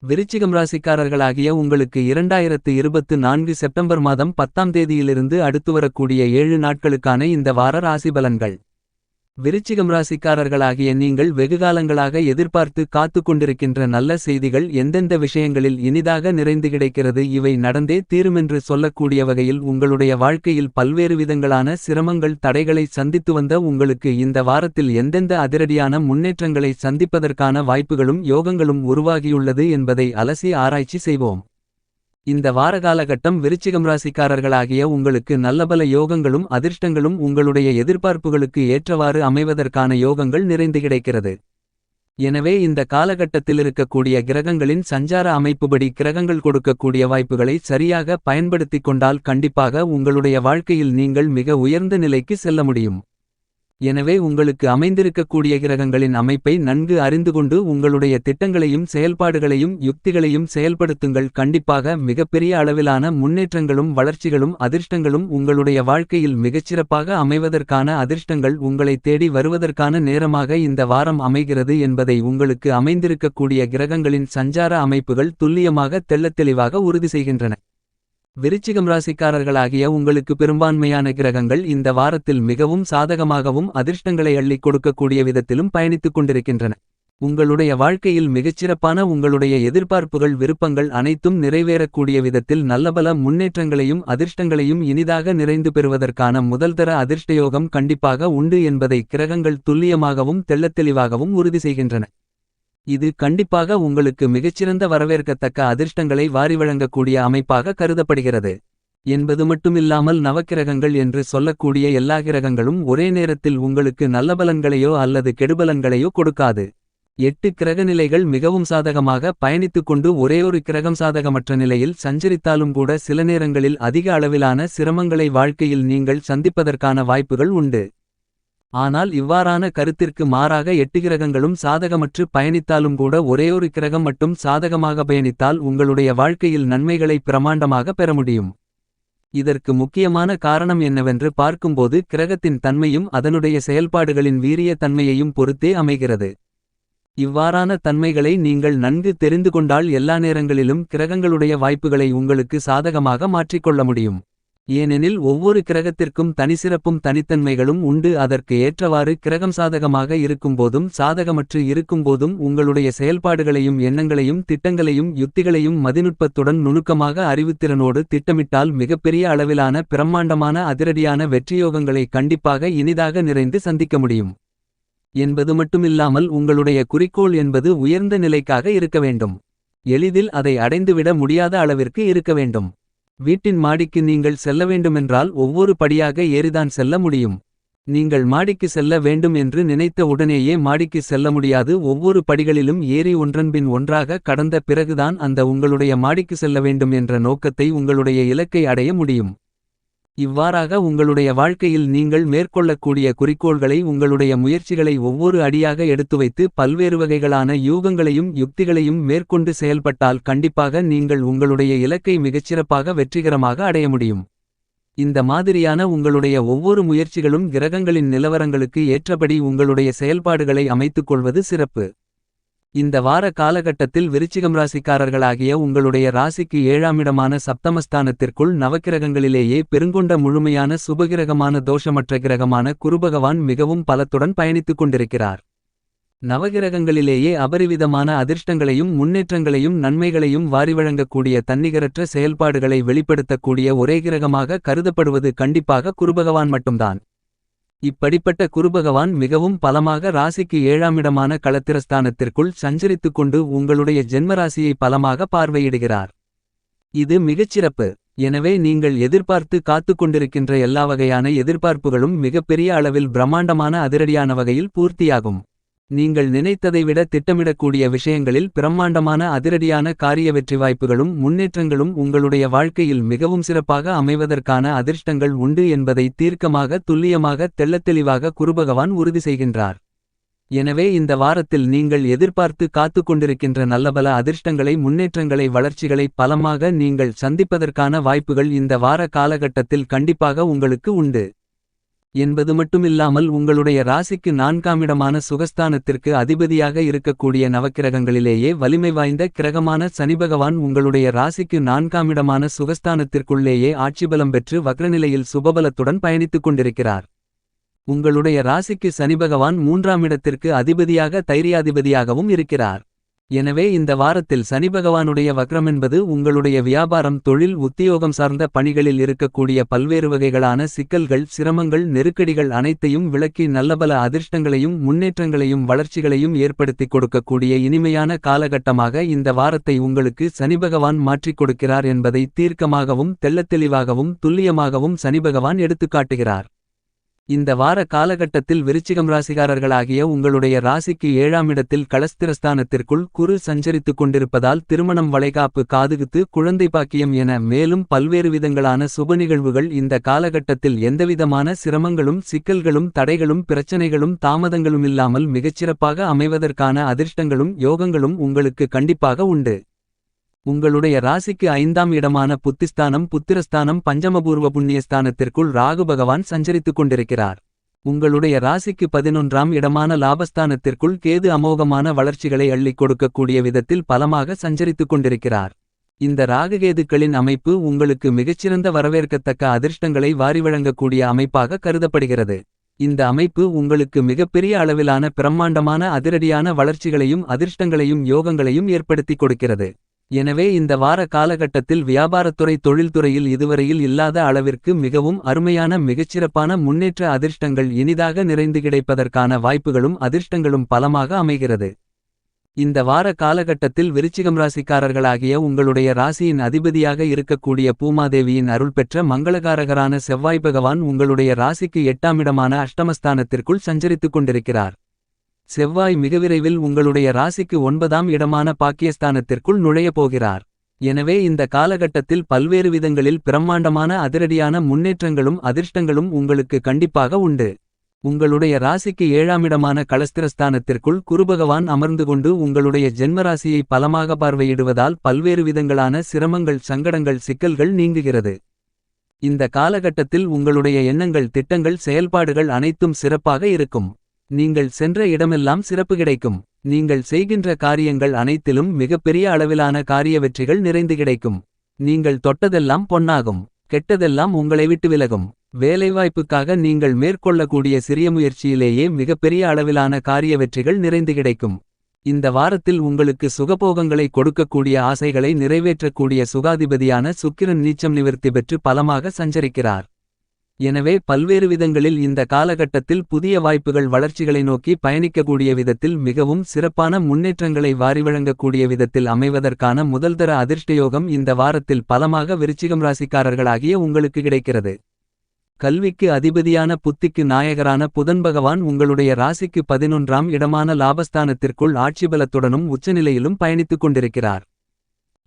விருச்சிகம் ராசிக்காரர்களாகிய உங்களுக்கு 2024 செப்டம்பர் மாதம் 10ஆம் தேதியிலிருந்து அடுத்து வரக்கூடிய 7 நாட்களுக்கான இந்த வார ராசி பலன்கள். விருச்சிகம் ராசிக்காரர்களாகிய நீங்கள் வெகுகாலங்களாக எதிர்பார்த்து காத்து கொண்டிருக்கின்ற நல்ல செய்திகள் எந்தெந்த விஷயங்களில் இனிதாக நிறைந்து கிடைக்கிறது, இவை நடந்தே தீருமென்று சொல்லக்கூடிய வகையில் உங்களுடைய வாழ்க்கையில் பல்வேறு விதங்களான சிரமங்கள் தடைகளை சந்தித்து வந்த உங்களுக்கு இந்த வாரத்தில் எந்தெந்த அதிரடியான முன்னேற்றங்களை சந்திப்பதற்கான வாய்ப்புகளும் யோகங்களும் உருவாகியுள்ளது என்பதை அலசி ஆராய்ச்சி செய்வோம். இந்த வாரகாலகட்டம் விருச்சிகம் ராசிக்காரர்களாகிய உங்களுக்கு நல்லபல யோகங்களும் அதிர்ஷ்டங்களும் உங்களுடைய எதிர்பார்ப்புகளுக்கு ஏற்றவாறு அமைவதற்கான யோகங்கள் நிறைந்து கிடைக்கிறது. எனவே இந்த காலகட்டத்தில் இருக்கக்கூடிய கிரகங்களின் சஞ்சார அமைப்புபடி கிரகங்கள் கொடுக்கக்கூடிய வாய்ப்புகளை சரியாக பயன்படுத்திக் கொண்டால் கண்டிப்பாக உங்களுடைய வாழ்க்கையில் நீங்கள் மிக உயர்ந்த நிலைக்கு செல்ல முடியும். எனவே உங்களுக்கு அமைந்திருக்கக்கூடிய கிரகங்களின் அமைப்பை நன்கு அறிந்துகொண்டு உங்களுடைய திட்டங்களையும் செயல்பாடுகளையும் யுக்திகளையும் செயல்படுத்துங்கள். கண்டிப்பாக மிகப்பெரிய அளவிலான முன்னேற்றங்களும் வளர்ச்சிகளும் அதிர்ஷ்டங்களும் உங்களுடைய வாழ்க்கையில் மிகச்சிறப்பாக அமைவதற்கான அதிர்ஷ்டங்கள் உங்களை தேடி வருவதற்கான நேரமாக இந்த வாரம் அமைகிறது என்பதை உங்களுக்கு அமைந்திருக்கக்கூடிய கிரகங்களின் சஞ்சார அமைப்புகள் துல்லியமாக தெள்ளத்தெளிவாக உறுதி செய்கின்றன. விருச்சிகம் ராசிக்காரர்களாகிய உங்களுக்கு பெரும்பான்மையான கிரகங்கள் இந்த வாரத்தில் மிகவும் சாதகமாகவும் அதிர்ஷ்டங்களை அள்ளிக் கொடுக்கக்கூடிய விதத்திலும் பயணித்துக் கொண்டிருக்கின்றன. உங்களுடைய வாழ்க்கையில் மிகச்சிறப்பான உங்களுடைய எதிர்பார்ப்புகள் விருப்பங்கள் அனைத்தும் நிறைவேறக்கூடிய விதத்தில் நல்லபல முன்னேற்றங்களையும் அதிர்ஷ்டங்களையும் இனிதாக நிறைந்து பெறுவதற்கான முதல்தர அதிர்ஷ்டயோகம் கண்டிப்பாக உண்டு என்பதை கிரகங்கள் துல்லியமாகவும் தெள்ளத்தெளிவாகவும் உறுதி செய்கின்றன. இது கண்டிப்பாக உங்களுக்கு மிகச்சிறந்த வரவேற்கத்தக்க அதிர்ஷ்டங்களை வாரி வழங்கக்கூடிய அமைப்பாக கருதப்படுகிறது என்பது மட்டுமில்லாமல் நவக்கிரகங்கள் என்று சொல்லக்கூடிய எல்லா கிரகங்களும் ஒரே நேரத்தில் உங்களுக்கு நல்ல பலன்களையோ அல்லது கெடுபலன்களையோ கொடுக்காது. 8 கிரகநிலைகள் மிகவும் சாதகமாக பயணித்துக் கொண்டு ஒரேயொரு கிரகம் சாதகமற்ற நிலையில் சஞ்சரித்தாலும் கூட சில நேரங்களில் அதிக அளவிலான சிரமங்களை வாழ்க்கையில் நீங்கள் சந்திப்பதற்கான வாய்ப்புகள் உண்டு. ஆனால் இவ்வாறான கருத்திற்கு மாறாக 8 கிரகங்களும் சாதகமற்று பயணித்தாலும் கூட ஒரேயொரு கிரகம் மட்டும் சாதகமாக பயணித்தால் உங்களுடைய வாழ்க்கையில் நன்மைகளை பிரமாண்டமாக பெற முடியும். இதற்கு முக்கியமான காரணம் என்னவென்று பார்க்கும்போது கிரகத்தின் தன்மையும் அதனுடைய செயல்பாடுகளின் வீரிய தன்மையையும் பொறுத்தே அமைகிறது. இவ்வாறான தன்மைகளை நீங்கள் நன்கு தெரிந்து கொண்டால் எல்லா நேரங்களிலும் கிரகங்களுடைய வாய்ப்புகளை உங்களுக்கு சாதகமாக மாற்றிக்கொள்ள முடியும். ஏனெனில் ஒவ்வொரு கிரகத்திற்கும் தனிசிறப்பும் தனித்தன்மைகளும் உண்டு. அதற்கு ஏற்றவாறு கிரகம் சாதகமாக இருக்கும்போதும் சாதகமற்று இருக்கும்போதும் உங்களுடைய செயல்பாடுகளையும் எண்ணங்களையும் திட்டங்களையும் யுக்திகளையும் மதிநுட்பத்துடன் நுணுக்கமாக அறிவுத்திறனோடு திட்டமிட்டால் மிகப்பெரிய அளவிலான பிரம்மாண்டமான அதிரடியான வெற்றியோகங்களை கண்டிப்பாக இனிதாக நிறைந்து சந்திக்க முடியும். என்பது மட்டுமில்லாமல் உங்களுடைய குறிக்கோள் என்பது உயர்ந்த நிலைக்காக இருக்க வேண்டும். எளிதில் அதை அடைந்துவிட முடியாத அளவிற்கு இருக்க வேண்டும். வீட்டின் மாடிக்கு நீங்கள் செல்ல வேண்டுமென்றால் ஒவ்வொரு படியாக ஏறிதான் செல்ல முடியும். நீங்கள் மாடிக்கு செல்ல வேண்டும் என்று நினைத்த உடனேயே மாடிக்கு செல்ல முடியாது. ஒவ்வொரு படிகளிலும் ஏறி ஒன்றன்பின் ஒன்றாக கடந்த பிறகுதான் அந்த உங்களுடைய மாடிக்கு செல்ல வேண்டும் என்ற நோக்கத்தை உங்களுடைய இலக்கை அடைய முடியும். இவ்வாறாக உங்களுடைய வாழ்க்கையில் நீங்கள் மேற்கொள்ளக்கூடிய குறிக்கோள்களை உங்களுடைய முயற்சிகளை ஒவ்வொரு அடியாக எடுத்துவைத்து பல்வேறு வகைகளான யூகங்களையும் யுக்திகளையும் மேற்கொண்டு செயல்பட்டால் கண்டிப்பாக நீங்கள் உங்களுடைய இலக்கை மிகச்சிறப்பாக வெற்றிகரமாக அடைய முடியும். இந்த மாதிரியான உங்களுடைய ஒவ்வொரு முயற்சிகளும் கிரகங்களின் நிலவரங்களுக்கு ஏற்றபடி உங்களுடைய செயல்பாடுகளை அமைத்துக் கொள்வது சிறப்பு. இந்த வார காலகட்டத்தில் விருச்சிகம் ராசிக்காரர்களாகிய உங்களுடைய ராசிக்கு 7ஆம் இடமான சப்தமஸ்தானத்திற்குள் நவக்கிரகங்களிலேயே பெருங்கொண்ட முழுமையான சுபகிரகமான தோஷமற்ற கிரகமான குருபகவான் மிகவும் பலத்துடன் பயணித்துக் கொண்டிருக்கிறார். நவகிரகங்களிலேயே அபரிவிதமான அதிர்ஷ்டங்களையும் முன்னேற்றங்களையும் நன்மைகளையும் வாரி வழங்கக்கூடிய தன்னிகரற்ற செயல்பாடுகளை வெளிப்படுத்தக்கூடிய ஒரே கிரகமாக கருதப்படுவது கண்டிப்பாக குருபகவான் மட்டும்தான். இப்படிப்பட்ட குருபகவான் மிகவும் பலமாக ராசிக்கு 7ஆம் இடமான களத்திரஸ்தானத்திற்குள் சஞ்சரித்துக் கொண்டு உங்களுடைய ஜென்மராசியை பலமாக பார்வையிடுகிறார். இது மிகச்சிறப்பு. எனவே நீங்கள் எதிர்பார்த்து காத்து கொண்டிருக்கின்ற எல்லா வகையான எதிர்பார்ப்புகளும் மிகப்பெரிய அளவில் பிரம்மாண்டமான அதிரடியான வகையில் பூர்த்தியாகும். நீங்கள் நினைத்ததை விட திட்டமிடக்கூடிய விஷயங்களில் பிரம்மாண்டமான அதிரடியான காரிய வெற்றி வாய்ப்புகளும் முன்னேற்றங்களும் உங்களுடைய வாழ்க்கையில் மிகவும் சிறப்பாக அமைவதற்கான அதிர்ஷ்டங்கள் உண்டு என்பதை தீர்க்கமாக துல்லியமாக தெள்ளத்தெளிவாக குருபகவான் உறுதி செய்கின்றார். எனவே இந்த வாரத்தில் நீங்கள் எதிர்பார்த்து காத்து கொண்டிருக்கின்ற நல்லபல அதிர்ஷ்டங்களை முன்னேற்றங்களை வளர்ச்சிகளை பலமாக நீங்கள் சந்திப்பதற்கான வாய்ப்புகள் இந்த வார காலகட்டத்தில் கண்டிப்பாக உங்களுக்கு உண்டு. என்பது மட்டுமில்லாமல் உங்களுடைய ராசிக்கு 4ஆம் இடமான சுகஸ்தானத்திற்கு அதிபதியாக இருக்கக்கூடிய நவக்கிரகங்களிலேயே வலிமை வாய்ந்த கிரகமான சனிபகவான் உங்களுடைய ராசிக்கு 4ஆம் இடமான சுகஸ்தானத்திற்குள்ளேயே ஆட்சிபலம் பெற்று வக்ரநிலையில் சுபபலத்துடன் பயணித்துக் கொண்டிருக்கிறார். உங்களுடைய ராசிக்கு சனிபகவான் 3ஆம் இடத்திற்கு அதிபதியாக தைரியாதிபதியாகவும் இருக்கிறார். எனவே இந்த வாரத்தில் சனிபகவானுடைய வக்ரமென்பது உங்களுடைய வியாபாரம் தொழில் உத்தியோகம் சார்ந்த பணிகளில் இருக்கக்கூடிய பல்வேறு வகைகளான சிக்கல்கள் சிரமங்கள் நெருக்கடிகள் அனைத்தையும் விலக்கி நல்லபல அதிர்ஷ்டங்களையும் முன்னேற்றங்களையும் வளர்ச்சிகளையும் ஏற்படுத்திக் கொடுக்கக்கூடிய இனிமையான காலகட்டமாக இந்த வாரத்தை உங்களுக்கு சனிபகவான் மாற்றிக் கொடுக்கிறார் என்பதை தீர்க்கமாகவும் தெள்ளத்தெளிவாகவும் துல்லியமாகவும் சனிபகவான் எடுத்துக்காட்டுகிறார். இந்த வார காலகட்டத்தில் விருச்சிகம் ராசிகாரர்களாகிய உங்களுடைய ராசிக்கு 7ஆம் இடத்தில் களஸ்திரஸ்தானத்திற்குள் குரு சஞ்சரித்துக் கொண்டிருப்பதால் திருமணம் வளைகாப்பு காதுகுத்து குழந்தை பாக்கியம் என மேலும் பல்வேறு விதங்களான சுப நிகழ்வுகள் இந்த காலகட்டத்தில் எந்தவிதமான சிரமங்களும் சிக்கல்களும் தடைகளும் பிரச்சனைகளும் தாமதங்களுமில்லாமல் மிகச்சிறப்பாக அமைவதற்கான அதிர்ஷ்டங்களும் யோகங்களும் உங்களுக்கு கண்டிப்பாக உண்டு. உங்களுடைய ராசிக்கு 5ஆம் இடமான புத்திஸ்தானம் புத்திரஸ்தானம் பஞ்சமபூர்வ புண்ணியஸ்தானத்திற்குள் ராகு பகவான் சஞ்சரித்துக் கொண்டிருக்கிறார். உங்களுடைய ராசிக்கு 11ஆம் இடமான லாபஸ்தானத்திற்குள் கேது அமோகமான வளர்ச்சிகளை அள்ளிக் கொடுக்கக்கூடிய விதத்தில் பலமாக சஞ்சரித்துக் கொண்டிருக்கிறார். இந்த ராகுகேதுக்களின் அமைப்பு உங்களுக்கு மிகச்சிறந்த வரவேற்கத்தக்க அதிர்ஷ்டங்களை வாரி வழங்கக்கூடிய அமைப்பாக கருதப்படுகிறது. இந்த அமைப்பு உங்களுக்கு மிகப்பெரிய அளவிலான பிரம்மாண்டமான அதிரடியான வளர்ச்சிகளையும் அதிர்ஷ்டங்களையும் யோகங்களையும் ஏற்படுத்திக் கொடுக்கிறது. எனவே இந்த வார காலகட்டத்தில் வியாபாரத்துறை தொழில்துறையில் இதுவரையில் இல்லாத அளவிற்கு மிகவும் அருமையான மிகச்சிறப்பான முன்னேற்ற அதிர்ஷ்டங்கள் இனிதாக நிறைந்து கிடைப்பதற்கான வாய்ப்புகளும் அதிர்ஷ்டங்களும் பலமாக அமைகிறது. இந்த வார காலகட்டத்தில் விருச்சிகம் ராசிக்காரர்களாகிய உங்களுடைய ராசியின் அதிபதியாக இருக்கக்கூடிய பூமாதேவியின் அருள் பெற்ற மங்களகாரகரான செவ்வாய் பகவான் உங்களுடைய ராசிக்கு 8ஆம் இடமான அஷ்டமஸ்தானத்திற்குள் சஞ்சரித்துக் கொண்டிருக்கிறார். செவ்வாய் மிக விரைவில் உங்களுடைய ராசிக்கு 9ஆம் இடமான பாக்கியஸ்தானத்திற்குள் நுழையப் போகிறார். எனவே இந்த காலகட்டத்தில் பல்வேறு விதங்களில் பிரம்மாண்டமான அதிரடியான முன்னேற்றங்களும் அதிர்ஷ்டங்களும் உங்களுக்கு கண்டிப்பாக உண்டு. உங்களுடைய ராசிக்கு 7ஆம் இடமான களஸ்திரஸ்தானத்திற்குள் குருபகவான் அமர்ந்து கொண்டு உங்களுடைய ஜென்மராசியை பலமாக பார்வையிடுவதால் பல்வேறு விதங்களான சிரமங்கள் சங்கடங்கள் சிக்கல்கள் நீங்குகிறது. இந்த காலகட்டத்தில் உங்களுடைய எண்ணங்கள் திட்டங்கள் செயல்பாடுகள் அனைத்தும் சிறப்பாக இருக்கும். நீங்கள் சென்ற இடமெல்லாம் சிறப்பு கிடைக்கும். நீங்கள் செய்கின்ற காரியங்கள் அனைத்திலும் மிகப்பெரிய அளவிலான காரிய வெற்றிகள் நிறைந்து கிடைக்கும். நீங்கள் தொட்டதெல்லாம் பொன்னாகும். கெட்டதெல்லாம் உங்களை விட்டு விலகும். வேலைவாய்ப்புக்காக நீங்கள் மேற்கொள்ளக்கூடிய சிறிய முயற்சியிலேயே மிகப்பெரிய அளவிலான காரிய வெற்றிகள் நிறைந்து கிடைக்கும். இந்த வாரத்தில் உங்களுக்கு சுகபோகங்களை கொடுக்கக்கூடிய ஆசைகளை நிறைவேற்றக்கூடிய சுகாதிபதியான சுக்கிரன் நீச்சம் நிவர்த்தி பெற்று பலமாக சஞ்சரிக்கிறார். எனவே பல்வேறு விதங்களில் இந்த காலகட்டத்தில் புதிய வாய்ப்புகள் வளர்ச்சிகளை நோக்கி பயணிக்கக்கூடிய விதத்தில் மிகவும் சிறப்பான முன்னேற்றங்களை வாரி வழங்கக்கூடிய விதத்தில் அமைவதற்கான முதல்தர அதிர்ஷ்டயோகம் இந்த வாரத்தில் பலமாக விருச்சிகம் ராசிக்காரர்களாகிய உங்களுக்கு கிடைக்கிறது. கல்விக்கு அதிபதியான புத்திக்கு நாயகரான புதன் பகவான் உங்களுடைய ராசிக்கு 11ஆம் இடமான லாபஸ்தானத்திற்குள் ஆட்சிபலத்துடனும் உச்சநிலையிலும் பயணித்துக் கொண்டிருக்கிறார்.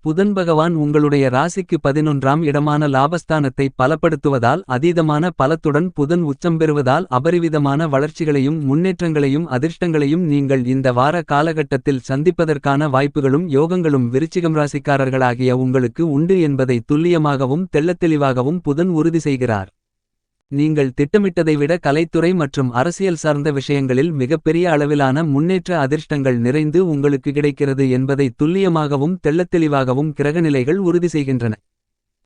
புதன் பகவான் உங்களுடைய ராசிக்கு 11ஆம் இடமான லாபஸ்தானத்தை பலப்படுத்துவதால் அதீதமான பலத்துடன் புதன் உச்சம் பெறுவதால் அபரிவிதமான வளர்ச்சிகளையும் முன்னேற்றங்களையும் அதிர்ஷ்டங்களையும் நீங்கள் இந்த வார காலகட்டத்தில் சந்திப்பதற்கான வாய்ப்புகளும் யோகங்களும் விருச்சிகம் ராசிக்காரர்களாகிய உங்களுக்கு உண்டு என்பதை துல்லியமாகவும் தெள்ளத்தெளிவாகவும் புதன் உறுதி செய்கிறார். நீங்கள் திட்டமிட்டதை விட கலைத்துறை மற்றும் அரசியல் சார்ந்த விஷயங்களில் மிகப்பெரிய அளவிலான முன்னேற்ற அதிர்ஷ்டங்கள் நிறைந்து உங்களுக்கு கிடைக்கிறது என்பதை துல்லியமாகவும் தெள்ளத்தெளிவாகவும் கிரகநிலைகள் உறுதி செய்கின்றன.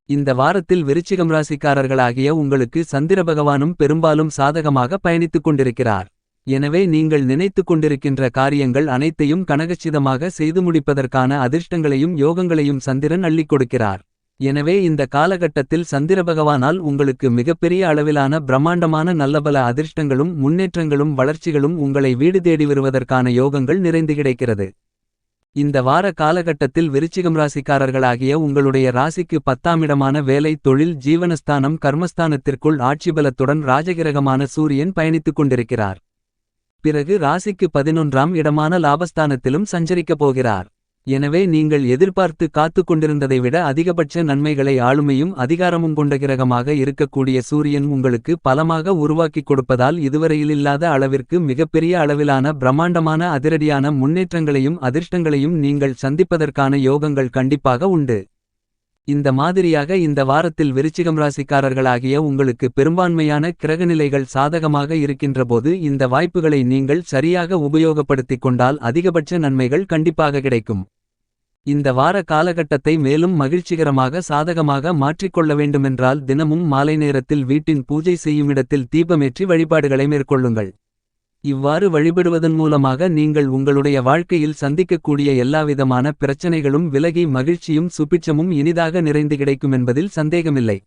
இந்த வாரத்தில் விருச்சிகம் ராசிக்காரர்களாகிய உங்களுக்கு சந்திர பகவானும் பெரும்பாலும் சாதகமாக பயணித்துக் கொண்டிருக்கிறார். எனவே நீங்கள் நினைத்துக் கொண்டிருக்கின்ற காரியங்கள் அனைத்தையும் கனகச்சிதமாக செய்து முடிப்பதற்கான அதிர்ஷ்டங்களையும் யோகங்களையும் சந்திரன் அள்ளிக் கொடுக்கிறார். எனவே இந்த காலகட்டத்தில் சந்திர பகவானால் உங்களுக்கு மிகப்பெரிய அளவிலான பிரம்மாண்டமான நல்லபல அதிர்ஷ்டங்களும் முன்னேற்றங்களும் வளர்ச்சிகளும் உங்களை வீடு தேடி வருவதற்கான யோகங்கள் நிறைந்து கிடைக்கிறது. இந்த வார காலகட்டத்தில் விருச்சிகம் ராசிக்காரர்களாகிய உங்களுடைய ராசிக்கு 10ஆம் இடமான வேலை தொழில் ஜீவனஸ்தானம் கர்மஸ்தானத்திற்குள் ஆட்சிபலத்துடன் ராஜகிரகமான சூரியன் பயணித்துக் கொண்டிருக்கிறார். பிறகு ராசிக்கு 11ஆம் இடமான லாபஸ்தானத்திலும் சஞ்சரிக்கப் போகிறார். எனவே நீங்கள் எதிர்பார்த்து காத்து கொண்டிருந்ததை விட அதிகபட்ச நன்மைகளை ஆளுமையும் அதிகாரமும் கொண்ட கிரகமாக இருக்கக்கூடிய சூரியன் உங்களுக்கு பலமாக உருவாக்கிக் கொடுப்பதால் இதுவரையிலில்லாத அளவிற்கு மிகப்பெரிய அளவிலான பிரம்மாண்டமான அதிரடியான முன்னேற்றங்களையும் அதிர்ஷ்டங்களையும் நீங்கள் சந்திப்பதற்கான யோகங்கள் கண்டிப்பாக உண்டு. இந்த மாதிரியாக இந்த வாரத்தில் விருச்சிகம் ராசிக்காரர்களாகிய உங்களுக்கு பெரும்பான்மையான கிரகநிலைகள் சாதகமாக இருக்கின்றபோது இந்த வாய்ப்புகளை நீங்கள் சரியாக உபயோகப்படுத்திக் கொண்டால் அதிகபட்ச நன்மைகள் கண்டிப்பாக கிடைக்கும். இந்த வார காலகட்டத்தை மேலும் மகிழ்ச்சிகரமாக சாதகமாக மாற்றிக்கொள்ள வேண்டுமென்றால் தினமும் மாலை நேரத்தில் வீட்டின் பூஜை செய்யுமிடத்தில் தீபமேற்றி வழிபாடுகளை மேற்கொள்ளுங்கள். இவ்வாறு வழிபடுவதன் மூலமாக நீங்கள் உங்களுடைய வாழ்க்கையில் சந்திக்கக்கூடிய எல்லாவிதமான பிரச்சனைகளும் விலகி மகிழ்ச்சியும் சுபிட்சமும் இனிதாக நிறைந்து கிடைக்கும் என்பதில் சந்தேகமில்லை.